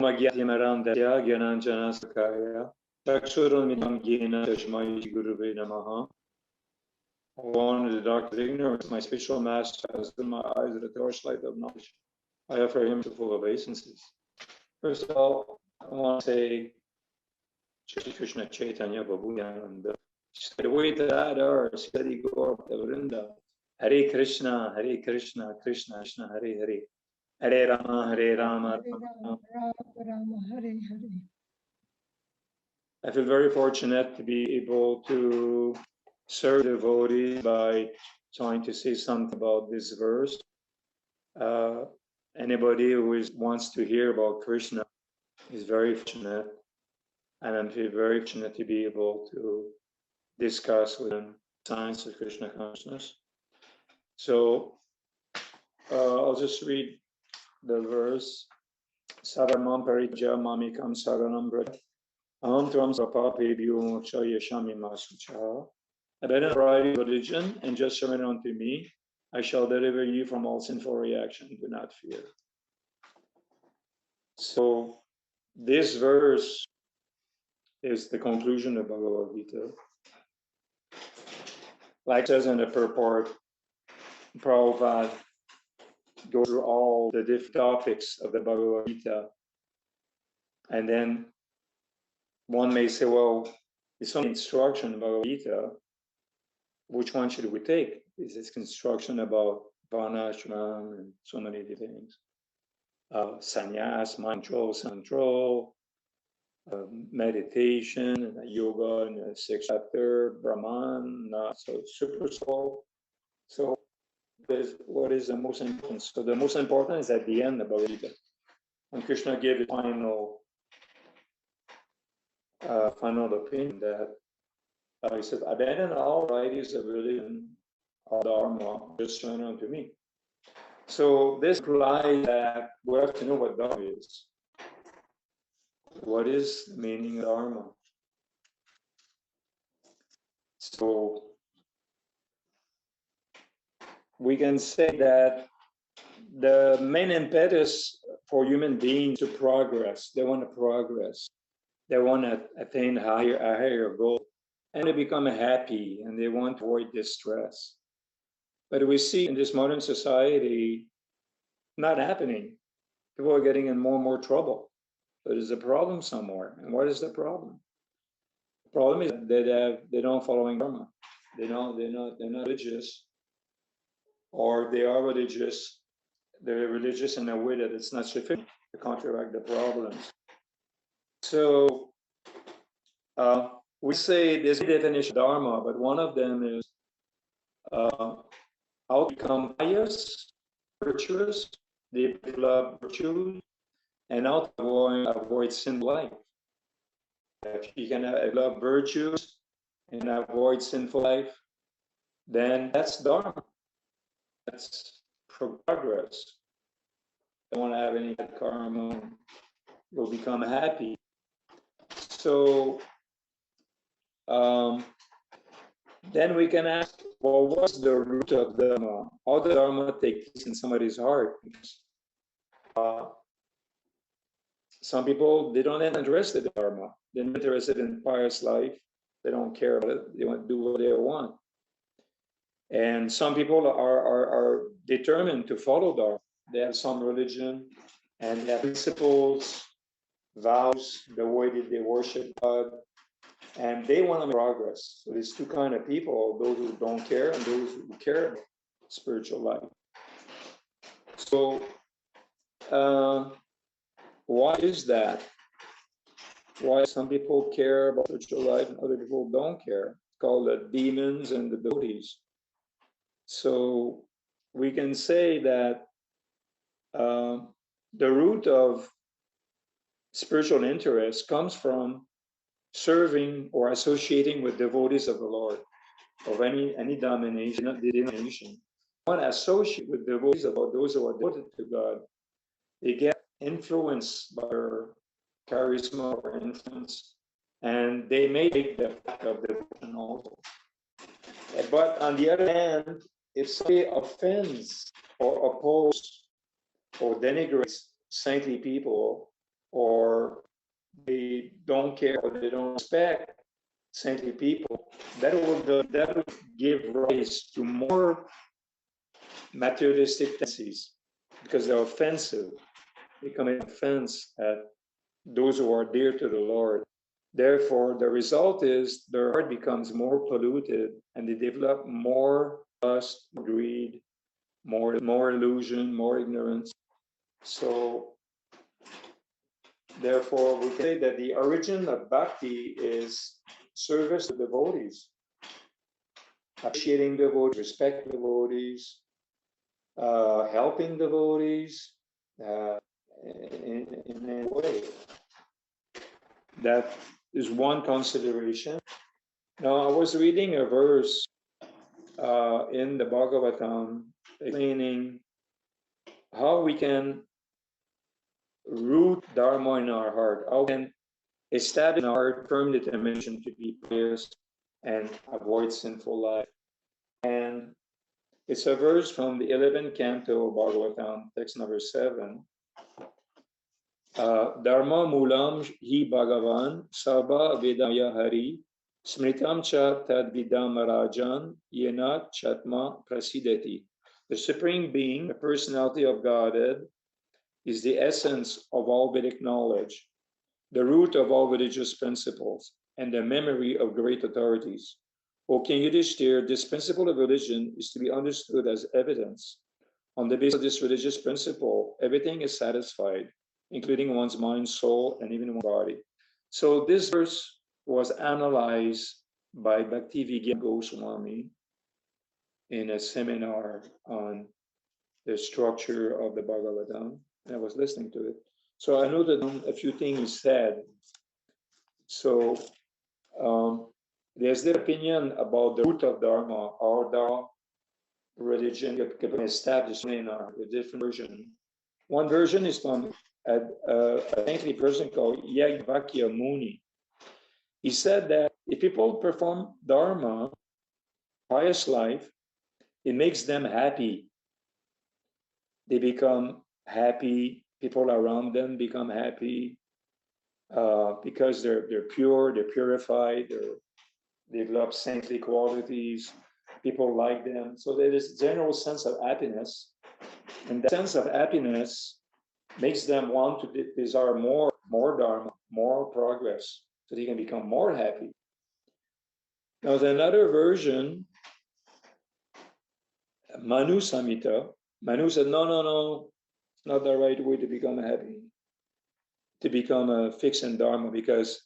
Magyatimarandasya Gyananjana Sakaya Chakshurunmitam Gyena Tashmai Guruve Namaha. One of the dark of ignorance, my spiritual master has in my eyes the torchlight of knowledge. I offer him to full obeisances. First of all, I want to say Shri Krishna Chaitanya Babuyananda. The way that are steady go up the Vrinda. Hare Krishna, Krishna Krishna, Hare Hare. Hare Rama, Rama, Rama, Hare Hare. I feel very fortunate to be able to serve devotees by trying to say something about this verse. Anybody who wants to hear about Krishna is very fortunate, and I'm very fortunate to be able to discuss with them science of Krishna consciousness. So I'll just read the verse. Saramam parijya mamikam saranam braj. Aham tvam sapapebhyo moksha yashami masucha. Abandon a variety of religion and just surrender unto me. I shall deliver you from all sinful reaction. Do not fear. So this verse is the conclusion of Bhagavad-Gita. Like it says in the purport, Prabhupada goes through all the different topics of the Bhagavad-Gita. And then one may say, well, it's only instruction about Gita. Which one should we take? Is this instruction about Varnashram and so many things? Sannyas, mind control, meditation, and yoga in the 6th chapter, Brahman, so super soul. So what is the most important? So the most important is at the end of Bhagavad Gita. When Krishna gave his final opinion that he said, abandon all varieties of religion, all dharma, just surrender unto me. So this implies that we have to know what dharma is. What is the meaning of dharma? So we can say that the main impetus for human beings to progress, they want to progress. They want to attain a higher goal, and they become happy, and they want to avoid distress. But we see in this modern society not happening. People are getting in more and more trouble. But there's a problem somewhere. And what is the problem? The problem is that they don't following dharma. They're not religious, or they are religious. They're religious in a way that it's not sufficient to counteract the problems. So we say there's a definition of dharma, but one of them is how to become pious, virtuous, develop virtue, and how to avoid sin life. If you can develop virtues and avoid sinful life, then that's dharma. That's progress. Don't want to have any karma. You'll become happy. So then we can ask, well, what's the root of dharma? How does dharma take place in somebody's heart? Some people, they don't have interested in dharma. They're not interested in pious life. They don't care about it. They want to do what they want. And some people are determined to follow dharma. They have some religion and they have principles, vows, the way that they worship God, and they want to make progress. So there's two kinds of people: those who don't care and those who care about spiritual life. So why is that? Why some people care about spiritual life and other people don't care? It's called the demons and the devotees. So we can say that the root of spiritual interest comes from serving or associating with devotees of the Lord, of any denomination. One associate with devotees of those who are devoted to God, they get influenced by their charisma or influence, and they may take the path of devotion also. But on the other hand, if somebody offends or opposes or denigrates saintly people or they don't care or they don't respect saintly people, that will give rise to more materialistic tendencies because they're offensive. They commit offense at those who are dear to the Lord. Therefore, the result is their heart becomes more polluted and they develop more lust, greed, more illusion, more ignorance. So, therefore, we can say that the origin of bhakti is service to devotees, appreciating devotees, respecting devotees, helping devotees in a way. That is one consideration. Now, I was reading a verse in the Bhagavatam explaining how we can root Dharma in our heart, how we can establish in our heart firm determination to be pious and avoid sinful life. And it's a verse from the 11th canto of Bhagavatam, text number 7. Dharma mulam hi Bhagavan sarva vedaya hari smritam cha tad vidam rajan yenat chatma prasideti. The Supreme Being, the personality of Godhead, is the essence of all Vedic knowledge, the root of all religious principles, and the memory of great authorities. O King Yudhishthir, this principle of religion is to be understood as evidence. On the basis of this religious principle, everything is satisfied, including one's mind, soul, and even one's body. So this verse was analyzed by Bhakti Goswami in a seminar on the structure of the Bhagavatam. I was listening to it. So I noted a few things he said. So there's the opinion about the root of Dharma, or Dharma religion can be established in a different version. One version is from a saintly person called Yajnavalkya Muni. He said that if people perform Dharma, pious life, it makes them happy. They become happy. People around them become happy because they're pure, they're purified, they develop saintly qualities. People like them. So there is a general sense of happiness. And that sense of happiness makes them want to desire more Dharma, more progress, so they can become more happy. Now, there's another version, Manu Samhita. Manu said, no, it's not the right way to become happy, to become a fixed in Dharma, because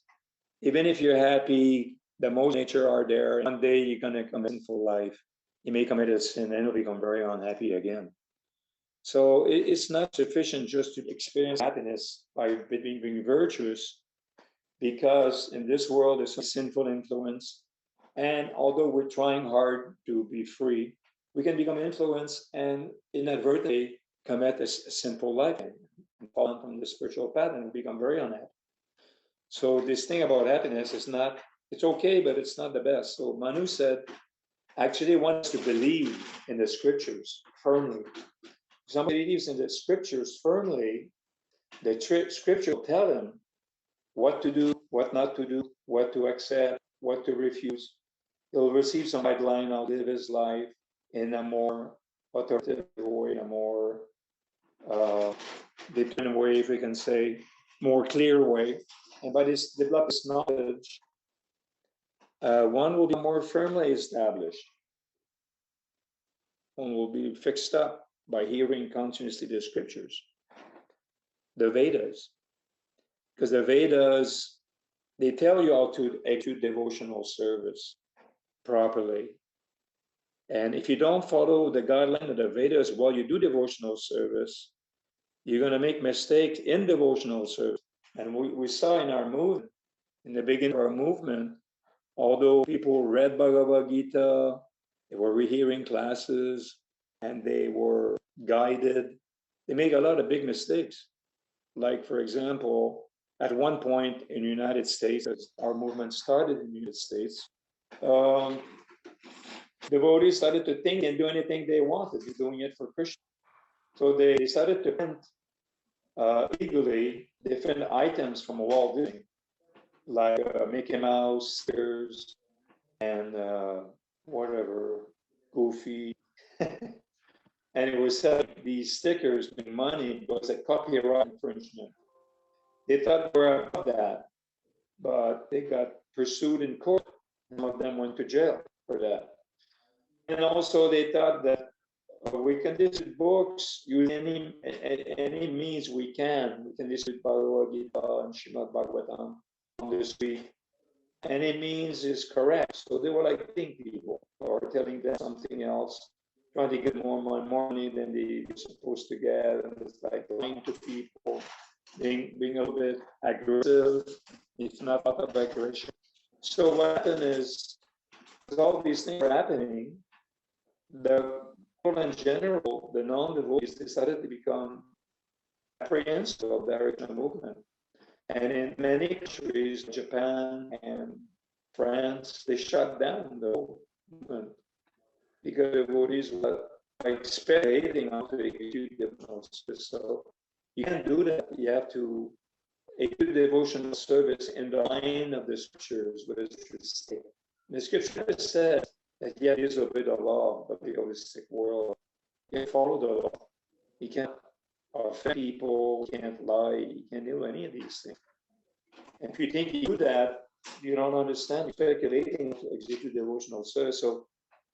even if you're happy, the most nature are there. One day you're going to come in sinful life. You may commit a sin and you'll become very unhappy again. So it's not sufficient just to experience happiness by being virtuous, because in this world there's a sinful influence. And although we're trying hard to be free, we can become influenced and inadvertently commit a sinful life and fall from the spiritual path and become very unhappy. So this thing about happiness is not, it's okay, but it's not the best. So Manu said, actually wants to believe in the scriptures firmly. Somebody believes in the scriptures firmly, the scripture will tell him what to do, what not to do, what to accept, what to refuse. He'll receive some guideline how to live his life in a more authoritative way, in a more dependent way, if we can say, more clear way. And by this develop this knowledge, one will be more firmly established. One will be fixed up by hearing continuously the scriptures, the Vedas. Because the Vedas, they tell you how to execute devotional service properly. And if you don't follow the guideline of the Vedas while you do devotional service, you're going to make mistakes in devotional service. And we saw in our movement, in the beginning of our movement, although people read Bhagavad-Gita, they were rehearing classes, and they were guided, they make a lot of big mistakes. Like, for example, at one point in the United States, as our movement started in the United States, devotees started to think and do anything they wanted, doing it for Krishna. So they started to print legally different items from Walt Disney, like Mickey Mouse, stickers, and whatever, Goofy. And it was selling these stickers with money was a copyright infringement. They thought they were above that, but they got pursued in court. Some of them went to jail for that. And also they thought that we can distribute books using any means we can. We can distribute Bhagavad-Gita and Srimad Bhagavatam on this week. Any means is correct. So they were like think people or telling them something else, trying to get more money than they're supposed to get. And it's like lying to people, being a little bit aggressive, if not out of aggression. So what happened is, all these things are happening, the people in general, the non-devotees, decided to become apprehensive of the Hare movement. And in many countries, Japan and France, they shut down the whole movement because the devotees were expecting how to execute devotional service. So you can't do that. You have to execute devotional service in the line of the scriptures, what the scriptures say. The scripture says that you have to disobey the law of the holistic world. You can't follow the law. You can't offend people, you can't lie, you can't do any of these things. And if you think you do that, you don't understand. You're speculating to execute devotional service. So,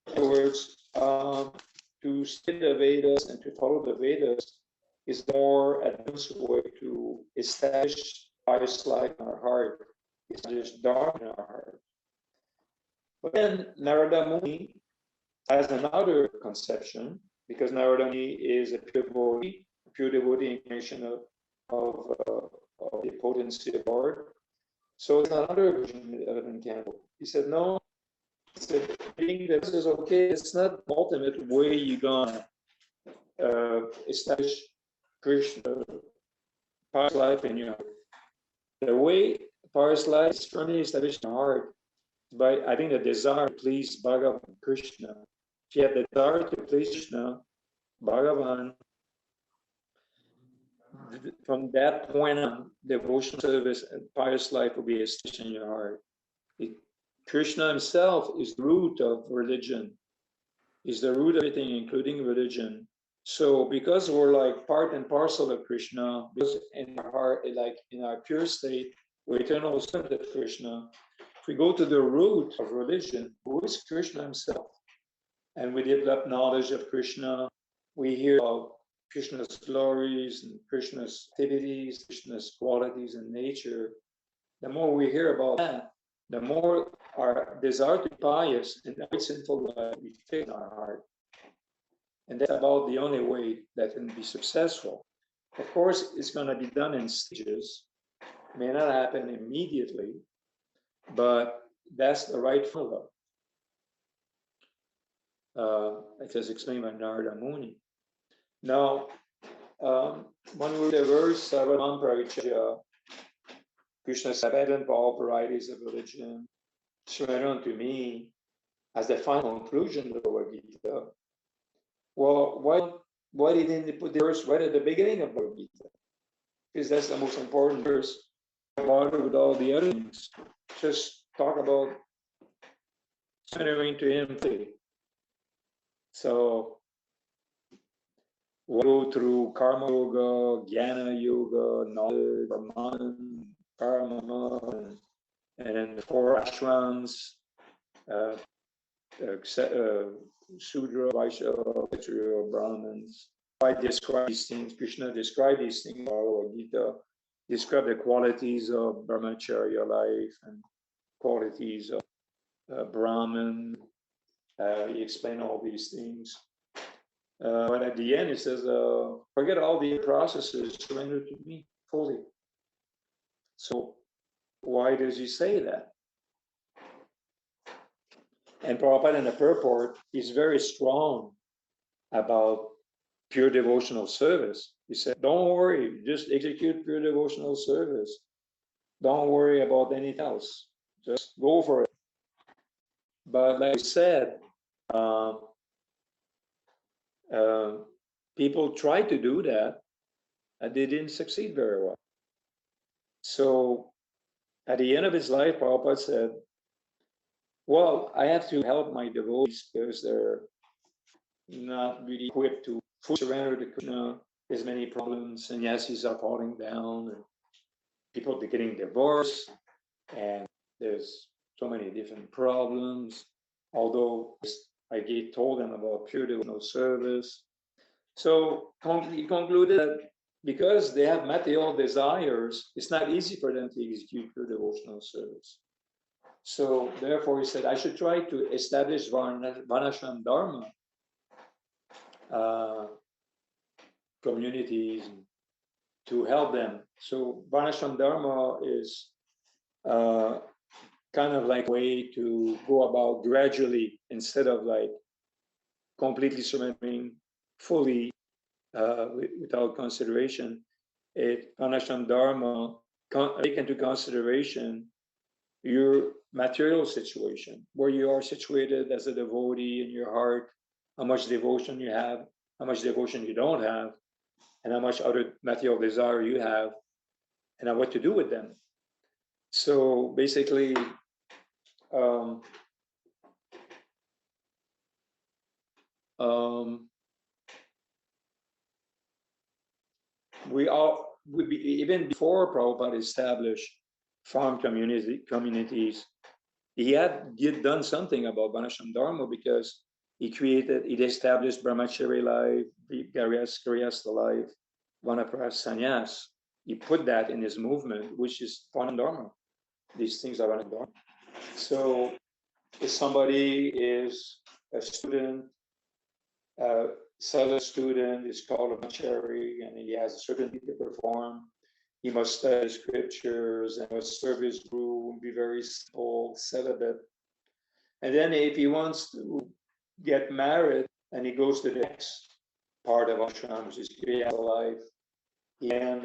in other words, to study the Vedas and to follow the Vedas is more advanced way to establish pious life in our heart, establish Dharma in our heart. But then Narada Muni has another conception, because Narada Muni is a pure devotee incarnation of the potency of Lord. So it's another version of an candle. He said, no, he said, being that this is okay, it's not the ultimate way you're gonna establish Krishna, pious life in your heart. The way pious life is firmly established in your heart by having the desire to please Bhagavan Krishna. If you have the desire to please Krishna, Bhagavan, from that point on, devotional service and pious life will be established in your heart. Krishna himself is the root of religion. He's the root of everything, including religion. So because we're like part and parcel of Krishna, because in our heart, like in our pure state, we're eternal servant of Krishna. If we go to the root of religion, who is Krishna himself? And we develop knowledge of Krishna. We hear about Krishna's glories and Krishna's activities, Krishna's qualities in nature. The more we hear about that, the more our desire to be pious and avoid sinful life we fit in our heart. And that's about the only way that can be successful. Of course, it's going to be done in stages. It may not happen immediately, but that's the right formula. It is explained by Narada Muni. Now, when we read the verse, Brahmacharya, Krishna said, abandon for all varieties of religion, surrender unto me, as the final conclusion of the Bhagavad-Gita. Well, why didn't they put the verse right at the beginning of Bhagavad-Gita? Because that's the most important verse. Bother with all the other things. Just talk about surrendering to him. So we'll go through Karma Yoga, Jnana Yoga, knowledge, Brahman, Karma, and then the 4 ashrams, Sudra, Vaishya, Kshatriya, Brahmins. I describe these things. Krishna described these things in Bhagavad-Gita, describe the qualities of Brahmacharya life and qualities of Brahman. He explained all these things. But at the end, he says, forget all the processes, surrender to me fully. So why does he say that? And Prabhupada in the purport is very strong about pure devotional service. He said, don't worry, just execute pure devotional service. Don't worry about anything else. Just go for it. But like I said, people try to do that, they didn't succeed very well. So at the end of his life, Prabhupada said, well, I have to help my devotees because they're not really equipped to fully surrender to Krishna. There's many problems, sannyasis are falling down, and people are getting divorced, and there's so many different problems. Although I told them about pure devotional service. So he concluded that because they have material desires, it's not easy for them to execute pure devotional service. So therefore, he said, I should try to establish Vanishing Dharma communities to help them. So Vanishing Dharma is kind of like a way to go about gradually instead of like completely surrendering fully without consideration. Vanishing Dharma take into consideration your material situation, where you are situated as a devotee in your heart, how much devotion you have, how much devotion you don't have, and how much other material desire you have, and what to do with them. So basically, even before Prabhupada established farm communities, he had done something about Vanishing Dharma because he established Brahmacharya life, Garyastha life, Vanaprastha sannyas. He put that in his movement, which is Vanishing Dharma. These things are Vanishing Dharma. So if somebody is a student, Southern student is called a Brahmachari, and he has a certain duty to perform. He must study scriptures and must serve his guru, be very simple, celibate. And then if he wants to get married and he goes to the next part of ashram, which is Kriya life, he can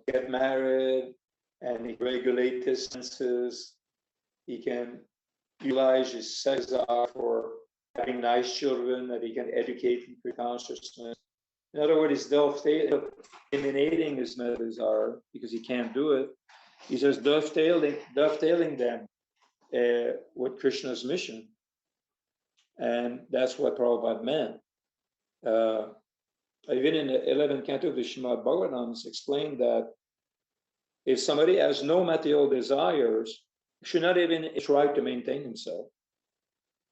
get married and he regulate his senses. He can utilize his sex desire for having nice children that he can educate in consciousness. In other words, he's eliminating his meta desire because he can't do it. He's just dovetailing them with Krishna's mission. And that's what Prabhupada meant. Even in the 11th canto of the Srimad Bhagavatam, it's explained that if somebody has no material desires, he should not even try to maintain himself.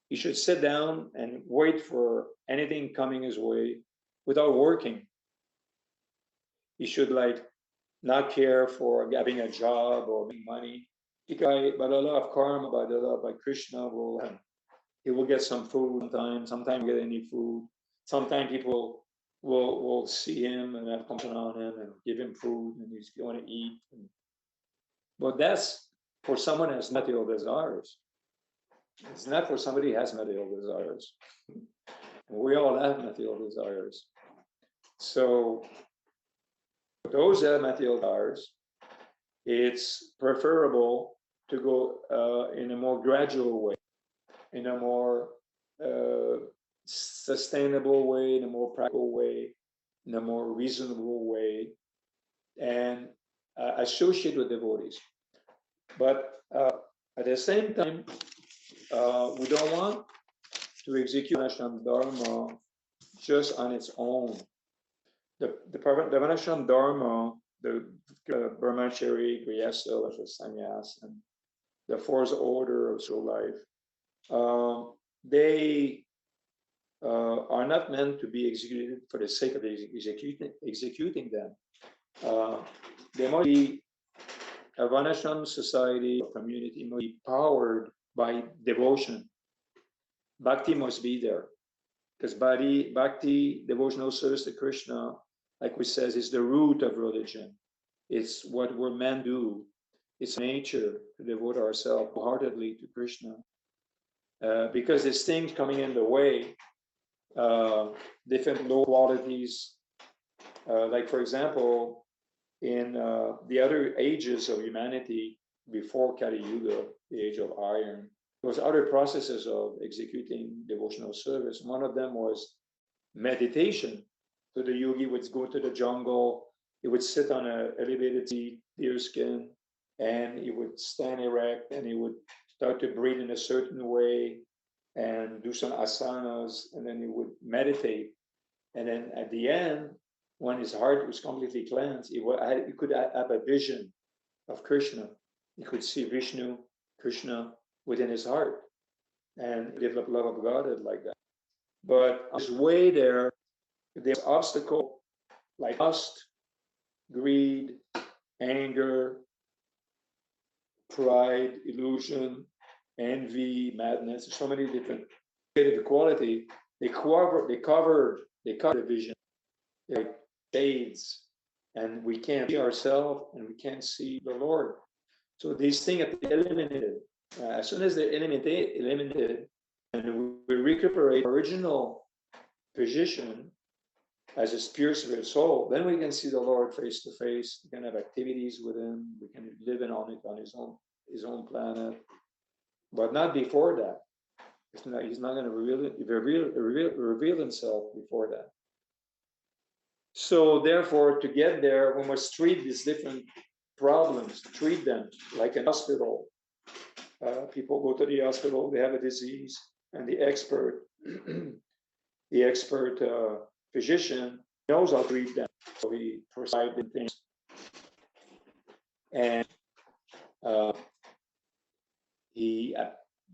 He should sit down and wait for anything coming his way without working. He should not care for having a job or making money. Because by the law of karma, by Krishna, he will get some food sometimes get any food. Sometimes people will see him and have compassion on him and give him food and he's going to eat. But that's for someone who has material desires. It's not for somebody who has material desires. We all have material desires. So those that have material desires, it's preferable to go in a more gradual way, in a more sustainable way, in a more practical way, in a more reasonable way, and associate with devotees. But at the same time, we don't want to execute Vanishing Dharma just on its own. The Vanishing Dharma, the Brahmacharya, Grihastha, Sannyas, and the fourth order of soul life, they are not meant to be executed for the sake of executing them. They must be a Vanishing society or community must be powered by devotion. Bhakti must be there. Because Bhakti, devotional service to Krishna, like we says, is the root of religion. It's what we're meant to do. It's nature to devote ourselves wholeheartedly to Krishna. Because there's things coming in the way, different low qualities. Like, for example, in the other ages of humanity before Kali Yuga, the age of iron, there was other processes of executing devotional service. One of them was meditation. So the yogi would go to the jungle, He would sit on an elevated seat, deer skin, and he would stand erect, and he would start to breathe in a certain way and do some asanas, and then he would meditate. And then at the end, when his heart was completely cleansed, he could have a vision of Krishna. He could see Vishnu, Krishna within his heart, and develop love of Godhead like that. But on his way there, there's obstacle like lust, greed, anger, pride, illusion, envy, madness, so many different creative quality. They covered the vision, like shades, and we can't see ourselves and we can't see the Lord. So these things are eliminated. As soon as they're eliminated, and we recuperate original position as a pure spirit soul, then we can see the Lord face to face. We can have activities with Him. We can live on His own planet, but not before that. He's not going to reveal Himself before that. So therefore, to get there, we must treat these different problems. Treat them like an hospital. People go to the hospital, they have a disease, and the expert, physician knows how to treat them. So he prescribes things, and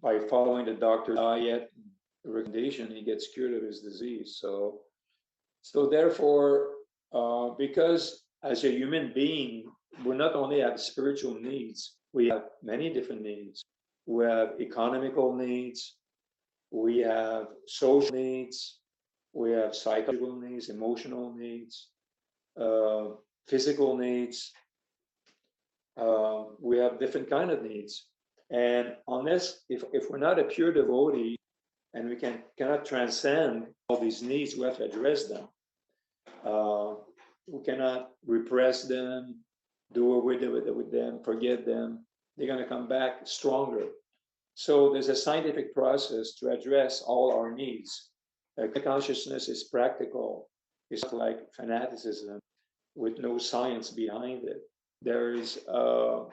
by following the doctor's diet recommendation, he gets cured of his disease. So therefore, because as a human being, we not only have spiritual needs, we have many different needs. We have economical needs, we have social needs, we have psychological needs, emotional needs, physical needs. We have different kind of needs. And unless, if we're not a pure devotee and we cannot transcend all these needs, we have to address them. We cannot repress them, do away with them, forget them. They're going to come back stronger. So there's a scientific process to address all our needs. Consciousness is practical. It's not like fanaticism with no science behind it. There is a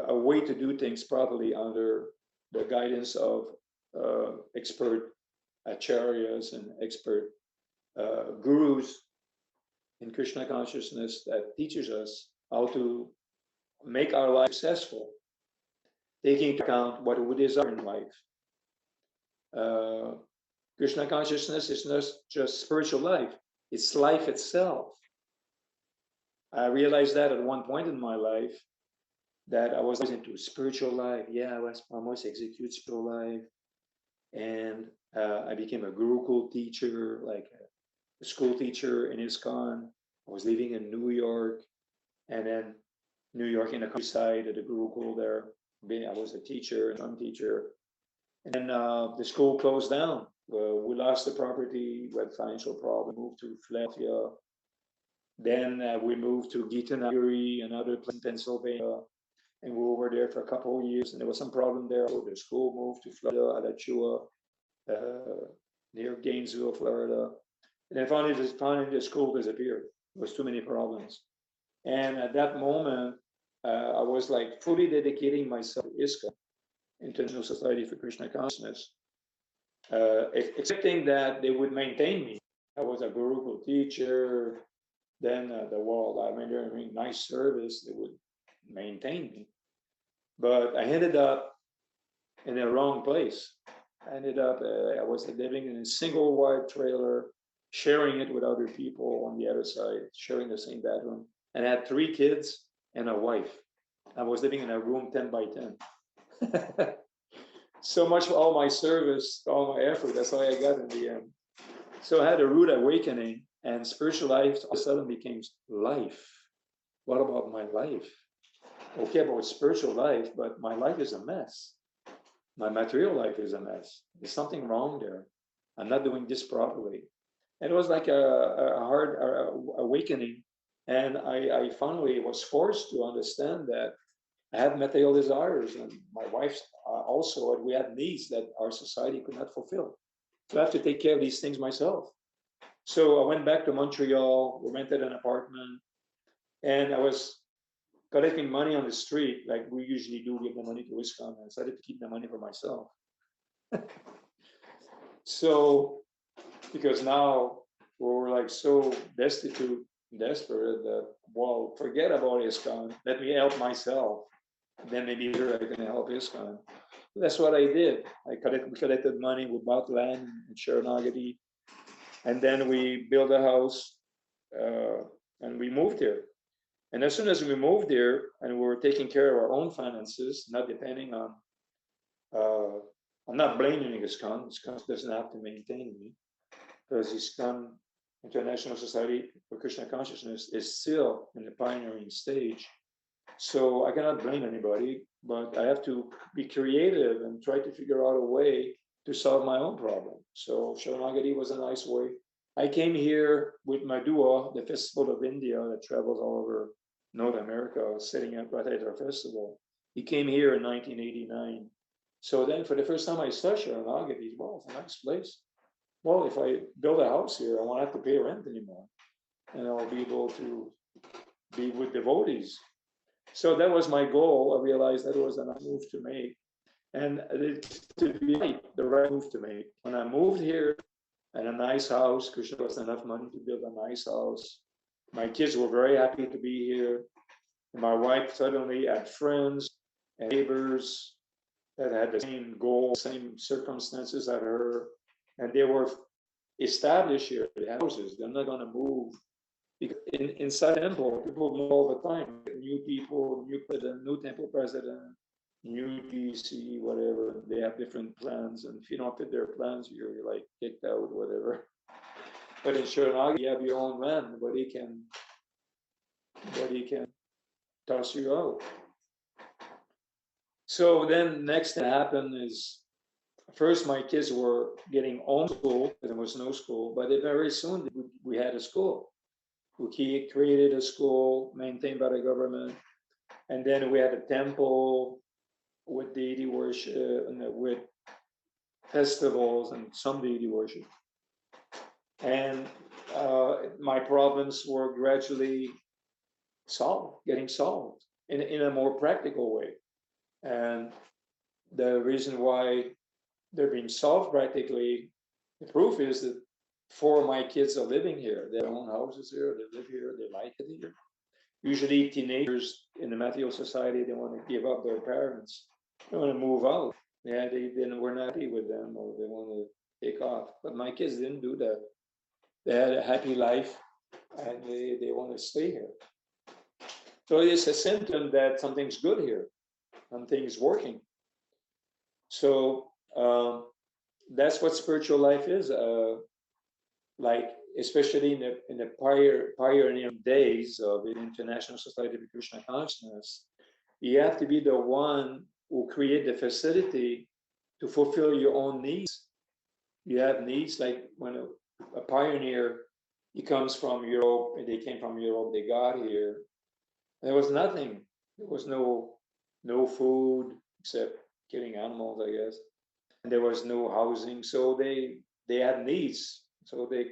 way to do things properly under the guidance of expert acharyas and expert gurus in Krishna consciousness that teaches us how to make our life successful, taking into account what we desire in life. Krishna consciousness is not just spiritual life, it's life itself. I realized that at one point in my life, that I was into spiritual life. Yeah, I was almost execute spiritual life. And I became a Gurukul teacher, like a school teacher in ISKCON. I was living in New York, and then New York in the countryside at the Gurukul there. I was a teacher, a teacher. And then the school closed down. We lost the property, we had financial problem, moved to Philadelphia. Then we moved to Gita, another place in Pennsylvania. And we were there for a couple of years, and there was some problem there. So the school moved to Florida, Alachua, near Gainesville, Florida. And then finally the school disappeared. There was too many problems. And at that moment, I was like fully dedicating myself to ISKCON, International Society for Krishna Consciousness, expecting that they would maintain me. I was a Gurukul teacher. Then they're doing nice service. They would maintain me. But I ended up in the wrong place. I was living in a single wide trailer, sharing it with other people on the other side, sharing the same bedroom. And I had 3 kids and a wife. I was living in a room 10 by 10. So much for all my service, all my effort, that's all I got in the end. So I had a rude awakening, and spiritual life all of a sudden became life. What about my life? Okay, about spiritual life, but my life is a mess. My material life is a mess. There's something wrong there. I'm not doing this properly. And it was like a hard awakening. And I finally was forced to understand that I had material desires, and my wife also, and we had needs that our society could not fulfill. So I have to take care of these things myself. So I went back to Montreal, we rented an apartment, And I was collecting money on the street, like we usually do, give the money to ISKCON. I decided to keep the money for myself. So, because now we're like so destitute, desperate that, well, forget about ISKCON. Let me help myself. Then maybe later I can help ISKCON. That's what I did. We collected money, we bought land in Sharanagati, and then we built a house, and we moved here. And as soon as we moved here and we were taking care of our own finances, not depending on, I'm not blaming ISKCON. ISKCON doesn't have to maintain me, because ISKCON, International Society for Krishna Consciousness, is still in the pioneering stage. So I cannot blame anybody, but I have to be creative and try to figure out a way to solve my own problem. So Sharanagati was a nice way. I came here with my dua, the Festival of India that travels all over North America, setting up Ratha Festival. He came here in 1989. So then for the first time I saw Sharanagati, well, it's a nice place. Well, if I build a house here, I won't have to pay rent anymore. And I'll be able to be with devotees. So that was my goal. I realized that was a move to make. And to be the right move to make. When I moved here and a nice house, Krishna was enough money to build a nice house. My kids were very happy to be here. And my wife suddenly had friends and neighbors that had the same goal, same circumstances as her. And they were established here. They had houses. They're not going to move. Inside the temple, people move all the time. New people, new president, new temple president, new DC, whatever. They have different plans, and if you don't fit their plans, you're like kicked out, whatever. But in Sharanagati, you have your own land. Nobody can toss you out. So then next thing happened is, first my kids were getting homeschooled, there was no school, but very soon we had a school. We created a school maintained by the government, and then we had a temple with deity worship and with festivals and some deity worship. And my problems were gradually getting solved in a more practical way. And the reason why they're being solved practically, the proof is that 4 of my kids are living here. They own houses here, they live here, they like it here. Usually teenagers in the Matthew Society, they want to give up their parents. They want to move out. Yeah, we're not happy with them, or they want to take off. But my kids didn't do that. They had a happy life and they want to stay here. So it's a symptom that something's good here, something's working. So that's what spiritual life is. Like, especially in the pioneering days of the International Society for Krishna Consciousness, you have to be the one who create the facility to fulfill your own needs. You have needs, like when a pioneer, he comes from Europe, and they came from Europe, they got here. There was nothing. There was no food except killing animals, I guess. And there was no housing, so they had needs. So they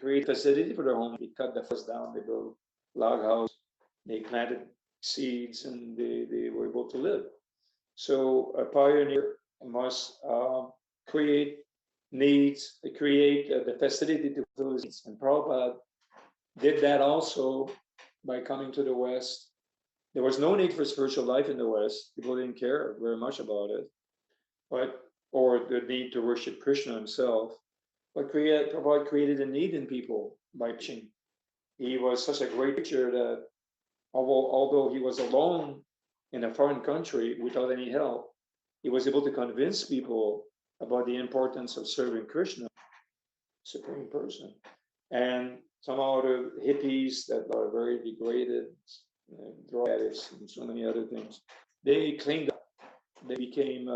create facility for their home. They cut the forest down, they built log house, they planted seeds, and they were able to live. So a pioneer must create needs, create the facility to fulfill his needs. And Prabhupada did that also by coming to the West. There was no need for spiritual life in the West. People didn't care very much about it, or the need to worship Krishna himself. But Prabhupada created a need in people by preaching. He was such a great preacher that although he was alone in a foreign country without any help, he was able to convince people about the importance of serving Krishna, Supreme Person. And somehow the hippies that are very degraded, drug addicts, and so many other things, they cleaned up. They became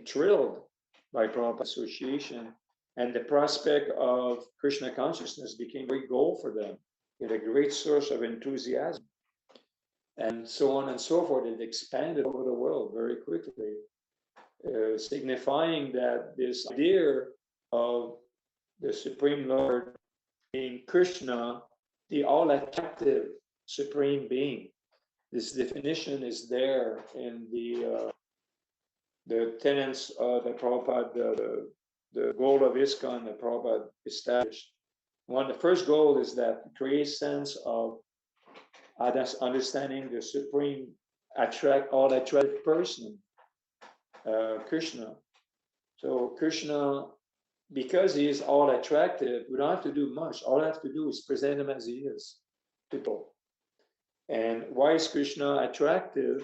thrilled by Prabhupada association, and the prospect of Krishna consciousness became a great goal for them. It had a great source of enthusiasm, and so on and so forth. It expanded over the world very quickly, signifying that this idea of the Supreme Lord being Krishna the all-attractive Supreme Being. This definition is there in the tenets that Prabhupada, the goal of ISKCON that Prabhupada established. The first goal is that create sense of understanding the supreme all attractive person, Krishna. So Krishna, because he is all attractive, we don't have to do much. All I have to do is present him as he is, people. And why is Krishna attractive?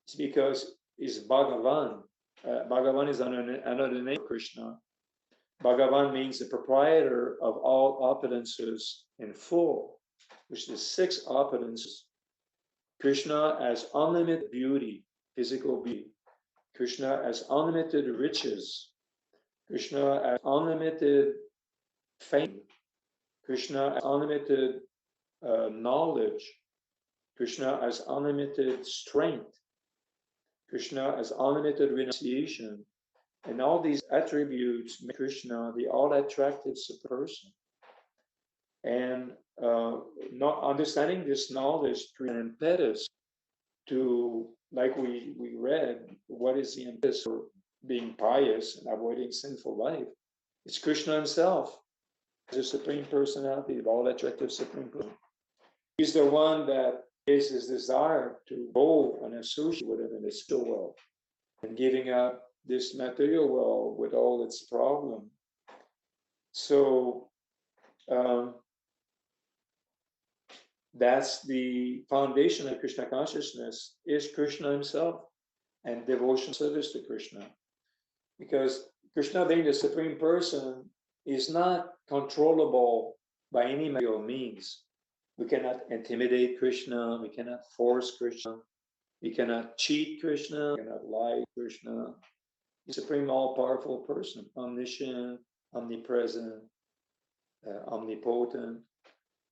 It's because he's Bhagavan. Bhagavan is another name of Krishna. Bhagavan means the proprietor of all opulences in full, which is 6 opulences. Krishna has unlimited beauty, physical beauty. Krishna has unlimited riches. Krishna has unlimited fame. Krishna has unlimited knowledge. Krishna has unlimited strength. Krishna has unlimited renunciation. And all these attributes make Krishna the all-attractive person. And not understanding this knowledge through an impetus to, like we read, what is the impetus for being pious and avoiding sinful life? It's Krishna himself, the Supreme Personality, the all-attractive Supreme Person. He's the one that is his desire to go and associate with him in the spiritual world and giving up this material world with all its problems. So that's the foundation of Krishna consciousness, is Krishna himself and devotion service to Krishna. Because Krishna, being the Supreme Person, is not controllable by any material means. We cannot intimidate Krishna, we cannot force Krishna, we cannot cheat Krishna, we cannot lie to Krishna. He's Supreme all-powerful person, omniscient, omnipresent, omnipotent.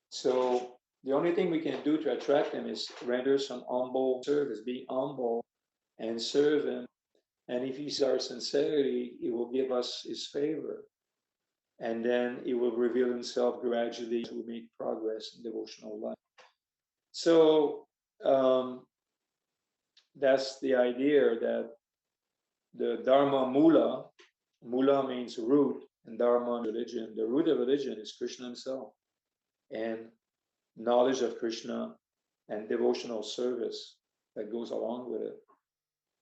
So the only thing we can do to attract him is render some humble service, be humble and serve him. And if he sees our sincerity, he will give us his favor. And then he will reveal himself gradually as we make progress in devotional life. So that's the idea that the Dharma Mula means root, and Dharma religion. The root of religion is Krishna himself, and knowledge of Krishna and devotional service that goes along with it.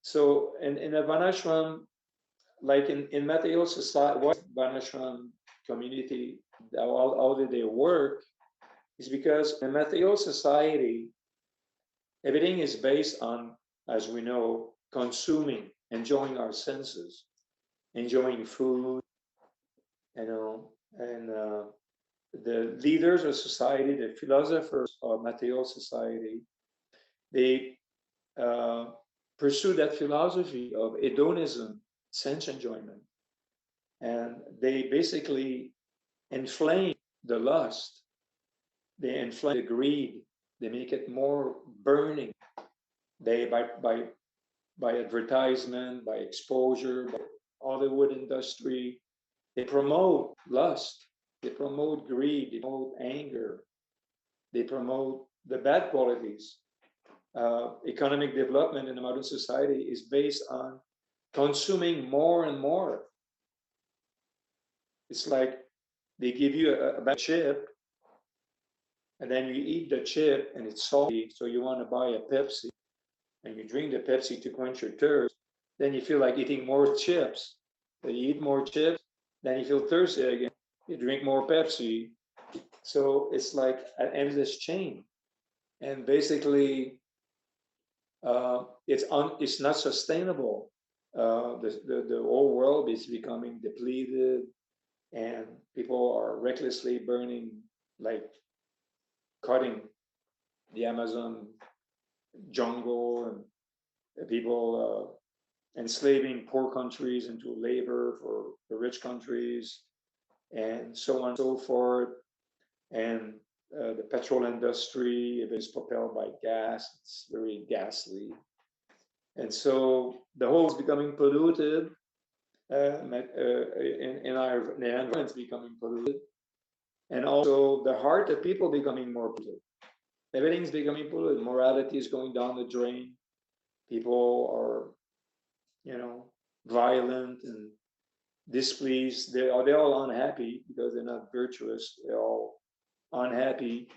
So in a Vanashram, like in material society, what Vanashram community, how did they work, is because in material society, everything is based on, as we know, consuming, enjoying our senses, enjoying food, and the leaders of society, the philosophers of material society, they pursue that philosophy of hedonism, sense enjoyment. And they basically inflame the lust, they inflame the greed, they make it more burning. They by advertisement, by exposure, by Hollywood industry, they promote lust, they promote greed, they promote anger, they promote the bad qualities. Economic development in the modern society is based on consuming more and more. It's like they give you a bad chip, and then you eat the chip and it's salty, so you want to buy a Pepsi, and you drink the Pepsi to quench your thirst. Then you feel like eating more chips. Then you eat more chips, then you feel thirsty again. You drink more Pepsi. So it's like an endless chain. And basically, it's not sustainable. The whole world is becoming depleted, and people are recklessly burning, like cutting the Amazon jungle, and people enslaving poor countries into labor for the rich countries, and so on and so forth. And the petrol industry, it is propelled by gas, it's very ghastly. And so the whole is becoming polluted, in our environment is becoming polluted. And also the heart of people becoming more polluted. Everything's becoming polluted. Morality is going down the drain. People are, violent and displeased. They're all unhappy because they're not virtuous. They're all unhappy.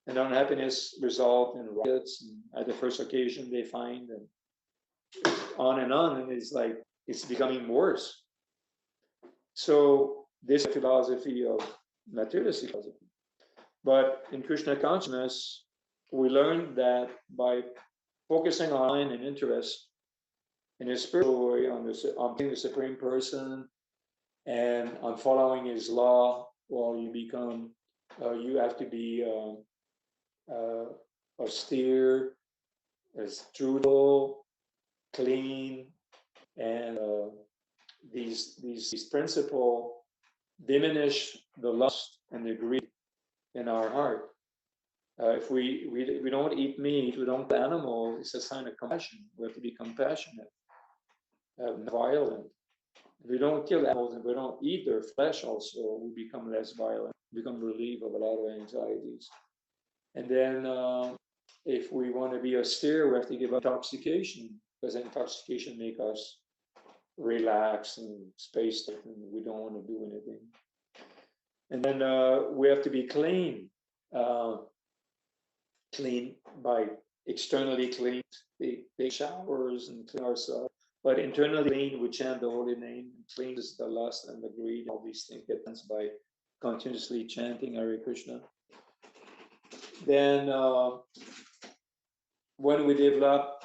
And unhappiness result in riots. And at the first occasion they find, and on, and it's like it's becoming worse. So this philosophy of materialistic philosophy. But in Krishna consciousness, we learn that by focusing on mind and interest in a spiritual way on being the Supreme Person and on following His law, well, you have to be austere, as truthful, clean, and these principles diminish the lust and the greed in our heart. If we don't eat meat, we don't kill animals, it's a sign of compassion. We have to be compassionate, violent. If we don't kill animals and we don't eat their flesh also, we become less violent, become relieved of a lot of anxieties. And then if we want to be austere, we have to give up intoxication, because intoxication makes us relax and spaced out, and we don't want to do anything. And then we have to be clean, clean by externally clean, take showers and clean ourselves. But internally clean, we chant the holy name. Clean is the lust and the greed. All these things get done by continuously chanting Hare Krishna. Then when we develop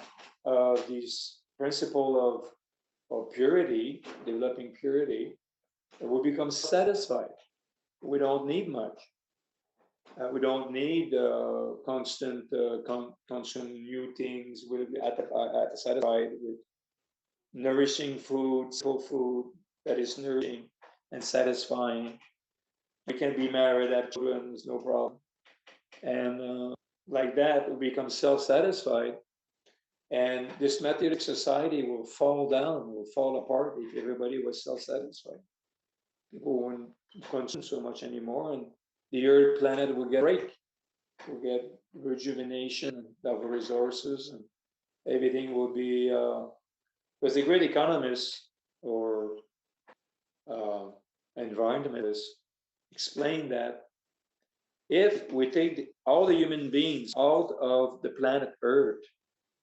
this principle of purity, developing purity, we become satisfied. We don't need much. We don't need constant new things. We'll be satisfied with nourishing food, simple food that is nourishing and satisfying. We can be married, have children, there's no problem. And like that, we become self-satisfied. And this materialistic society will fall down, will fall apart if everybody was self-satisfied. People won't consume so much anymore, and the Earth planet will get a break. We'll get rejuvenation of resources, and everything will be. Because the great economists or environmentalists explain that if we take all the human beings out of the planet Earth,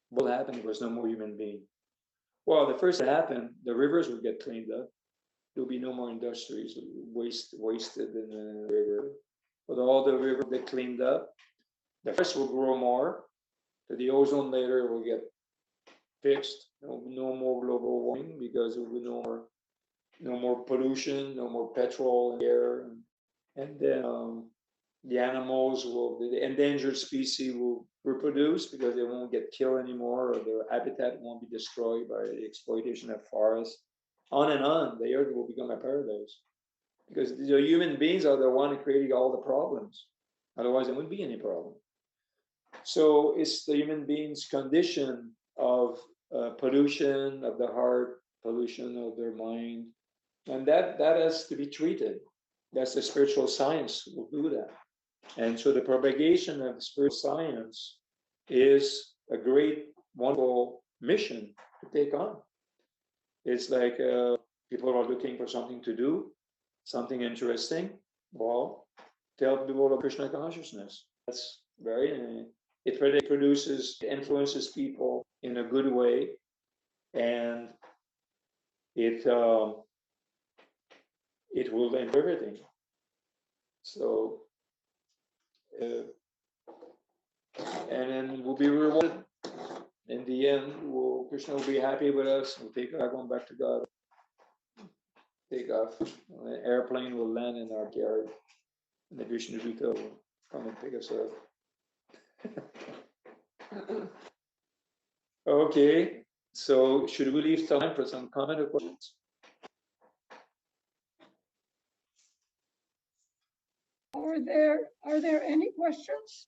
what will happen if there's no more human being? Well, the first to happen, the rivers will get cleaned up. There'll be no more industries wasted in the river. But all the river will get cleaned up. The fish will grow more. So the ozone layer will get fixed. No more global warming because there will be no more pollution, no more petrol in the air, and then the animals the endangered species will reproduce because they won't get killed anymore, or their habitat won't be destroyed by the exploitation of forests. On and on, the earth will become a paradise because the human beings are the one creating all the problems. Otherwise, there wouldn't be any problem. So it's the human beings' condition of pollution of the heart, pollution of their mind, and that has to be treated. That's the spiritual science will do that. And so the propagation of spiritual science is a great, wonderful mission to take on. It's like people are looking for something to do, something interesting. Well, tell people of Krishna consciousness. That's very, it really influences people in a good way, and it will end everything. So, and then we'll be rewarded. In the end, Krishna will be happy with us. We'll take our going back to God. Take off. An airplane will land in our yard, and the Vishnu Dutta will come and pick us up. Okay, so should we leave time for some comment or questions? Are there any questions?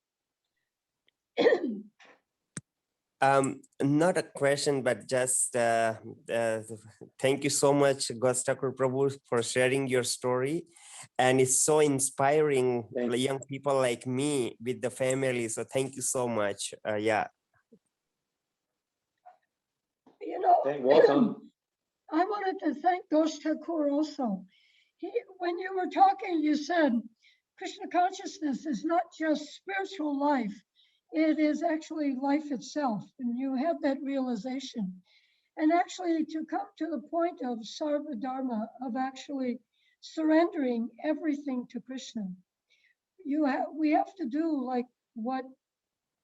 Not a question, but just thank you so much, Gostakur Prabhu, for sharing your story. and it's so inspiring Thank you. young people like me with the family. So thank you so much. Yeah. You know, Welcome. I wanted to thank Ghosh Thakur also. When you were talking, you said Krishna consciousness is not just spiritual life, it is actually life itself. And you had that realization. And actually, to come to the point of Sarva Dharma, of actually surrendering everything to Krishna, we have to do like what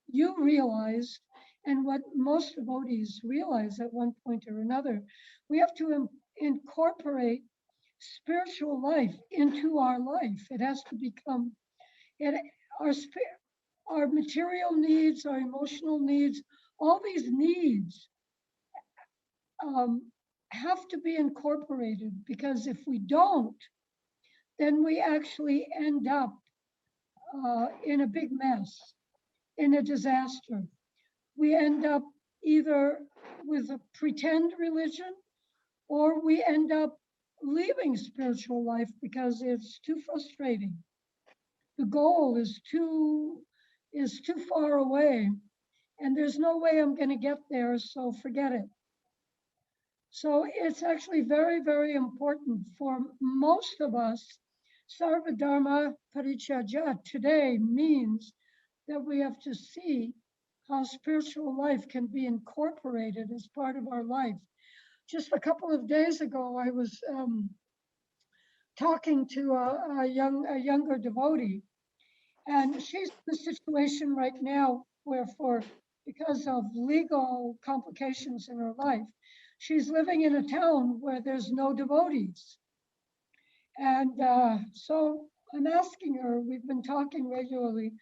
you realized and what most devotees realize at one point or another. We have to incorporate spiritual life into our life. It has to become it, our material needs, our emotional needs, all these needs have to be incorporated, because if we don't, then we actually end up in a big mess, in a disaster. We end up either with a pretend religion, or we end up leaving spiritual life because it's too frustrating. The goal is too far away, and there's no way I'm going to get there, so forget it. So it's actually very, very important for most of us. Sarva Dharma Parityajya today means that we have to see how spiritual life can be incorporated as part of our life. Just a couple of days ago, I was talking to a younger devotee, and she's in a situation right now where, because of legal complications in her life, she's living in a town where there's no devotees. And so I'm asking her, we've been talking regularly,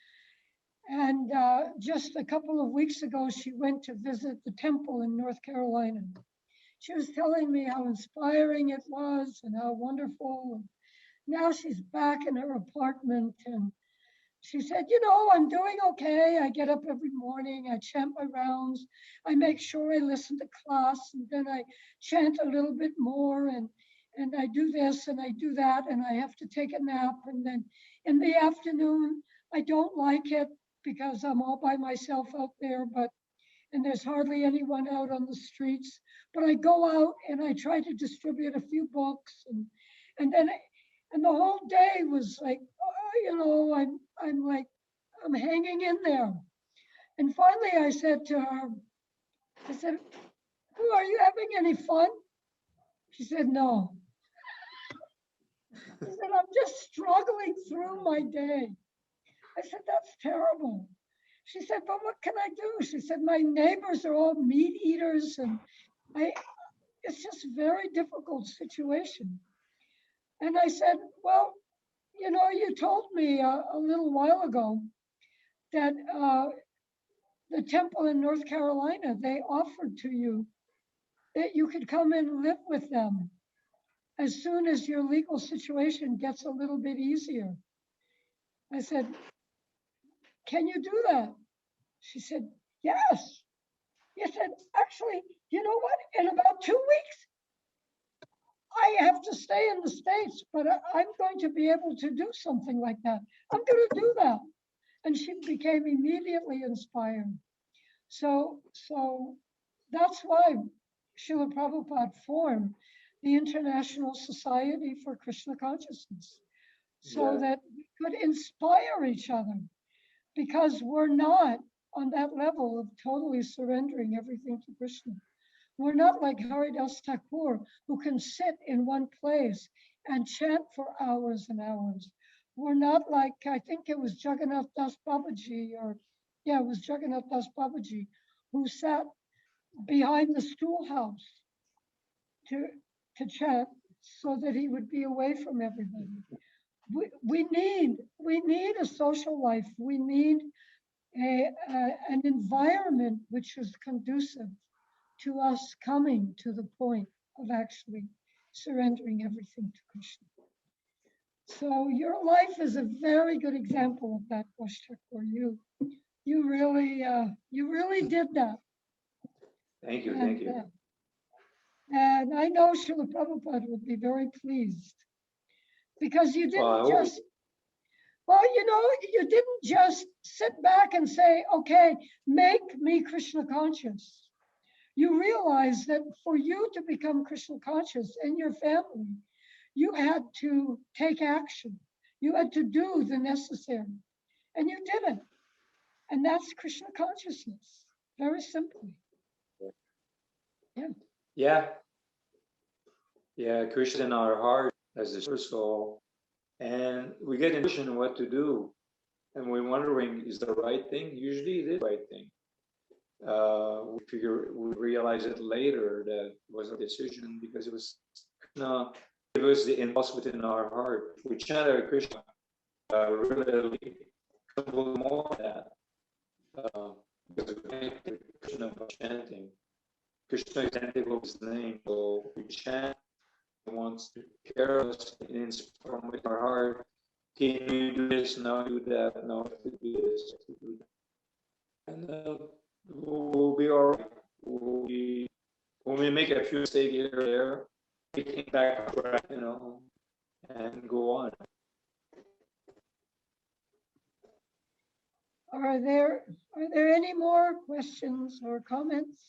and just a couple of weeks ago, she went to visit the temple in North Carolina. She was telling me how inspiring it was and how wonderful. And now she's back in her apartment, and she said, you know, I'm doing okay. I get up every morning, I chant my rounds, I make sure I listen to class, and then I chant a little bit more, and I do this and I do that, and I have to take a nap. And then in the afternoon, I don't like it because I'm all by myself out there, and there's hardly anyone out on the streets. But I go out and I try to distribute a few books, and the whole day was like, you know, I'm hanging in there. And finally I said to her, I said, oh, are you having any fun? She said, no. She said, I'm just struggling through my day. I said, that's terrible. She said, but what can I do? She said, my neighbors are all meat eaters, and it's just a very difficult situation. And I said, well, you know, you told me a little while ago that the temple in North Carolina, they offered to you that you could come and live with them as soon as your legal situation gets a little bit easier. I said, can you do that? She said, yes. He said, actually, you know what? In about 2 weeks, I have to stay in the States, but I'm going to be able to do something like that. I'm going to do that. And she became immediately inspired. So that's why Srila Prabhupada formed the International Society for Krishna Consciousness, so that we could inspire each other, because we're not on that level of totally surrendering everything to Krishna. We're not like Haridas Thakur, who can sit in one place and chant for hours and hours. We're not like, I think it was Jagannath Das Babaji, it was Jagannath Das Babaji, who sat behind the stool house to chant so that he would be away from everybody. We need a social life. We need an environment which is conducive to us coming to the point of actually surrendering everything to Krishna. So your life is a very good example of that, Ghosh-Thakur. You really did that. Thank you, thank you. And I know Srila Prabhupada would be very pleased. because you Well, I didn't hope just, well, you know, you didn't just sit back and say, okay, make me Krishna conscious. You realize that for you to become Krishna conscious in your family, you had to take action. You had to do the necessary, and you did it. And that's Krishna consciousness, very simply. Yeah. Yeah, Krishna in our heart as the super soul. And we get intuition on what to do. And we're wondering, is the right thing? Usually it is the right thing. We realize it later that it was a decision because it was Krishna give us the impulse within our heart. We chant Hare Krishna, really couple more of that. Because we connect to Krishna by chanting. Krishna is identical with his name, so we chant. He wants to care of us and inspire with our heart. Can you do this? Now do that. Now to do this. To do that. And we'll be all right. When we make a few mistakes here or there, we can back on track, you know, and go on. Are there any more questions or comments?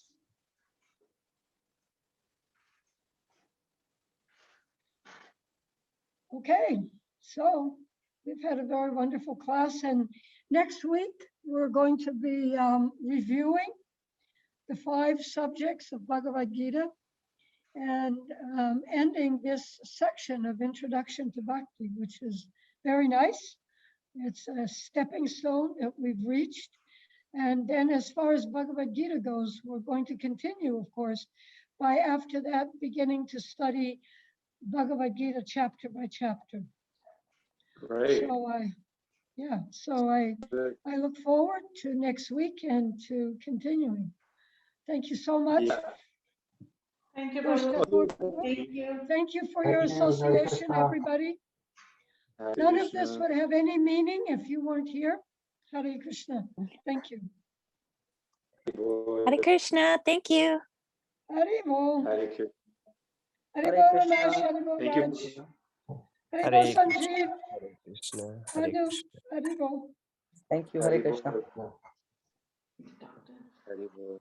Okay, so we've had a very wonderful class, and next week we're going to be reviewing the 5 subjects of Bhagavad-Gita and ending this section of Introduction to Bhakti, which is very nice. It's a stepping stone that we've reached. And then as far as Bhagavad-Gita goes, we're going to continue, of course, by after that beginning to study Bhagavad-Gita chapter by chapter. Great. So I look forward to next week and to continuing. Thank you so much. Yeah. Thank you, Krishna, Bhagavad. Thank you. Thank you for your association, everybody. Hare None of this Krishna. would have any meaning if you weren't here. Hare Krishna. Thank you. Hare Krishna, thank you. Hare Bol. Hare Krishna. Hare Bol Ramesh. Hare Bol Thank Raj. you. Hare Hare Bol Krishna. Sanjeev. Hare Krishna. Hare Madhu. Krishna. Hare Bol. Thank you, Hare Krishna. Hare Krishna.